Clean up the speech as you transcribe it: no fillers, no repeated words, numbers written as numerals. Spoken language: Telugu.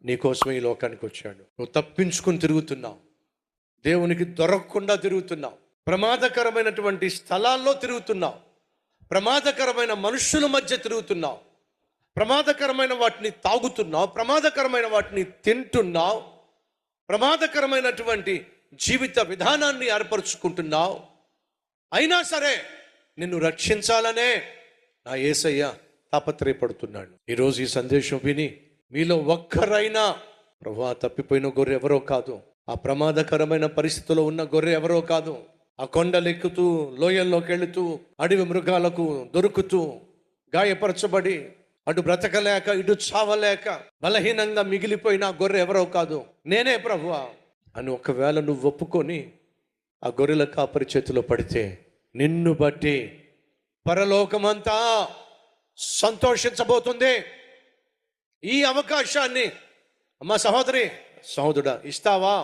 నీకోసమే ఈ లోకానికి వచ్చాడు. నువ్వు తప్పించుకుని తిరుగుతున్నావు, దేవునికి దొరకకుండా తిరుగుతున్నావు, ప్రమాదకరమైనటువంటి స్థలాల్లో తిరుగుతున్నావు, ప్రమాదకరమైన మనుషుల మధ్య తిరుగుతున్నావు, ప్రమాదకరమైన వాటిని తాగుతున్నావు, ప్రమాదకరమైన వాటిని తింటున్నావు, ప్రమాదకరమైనటువంటి జీవిత విధానాన్ని ఏర్పరచుకుంటున్నావు. అయినా సరే నిన్ను రక్షించాలనే నా యేసయ్య తాపత్రయపడుతున్నాడు. ఈరోజు ఈ సందేశం విని మీలో ఒక్కరైనా ప్రభువా తప్పిపోయిన గొర్రె ఎవరో కాదు, ఆ ప్రమాదకరమైన పరిస్థితిలో ఉన్న గొర్రె ఎవరో కాదు, ఆ కొండలెక్కుతూ లోయల్లోకి వెళుతూ అడవి మృగాలకు దొరుకుతూ గాయపరచబడి అటు బ్రతకలేక ఇటు చావలేక బలహీనంగా మిగిలిపోయిన ఆ గొర్రె ఎవరో కాదు, నేనే ప్రభువా అని ఒకవేళ నువ్వు ఒప్పుకొని ఆ గొర్రెల కాపరి చేతిలో పడితే నిన్ను బట్టి పరలోకమంతా సంతోషించబోతుంది. ఈ అవకాశాన్ని అమ్మ సహోదరి సహోదరుడా ఇస్తావా?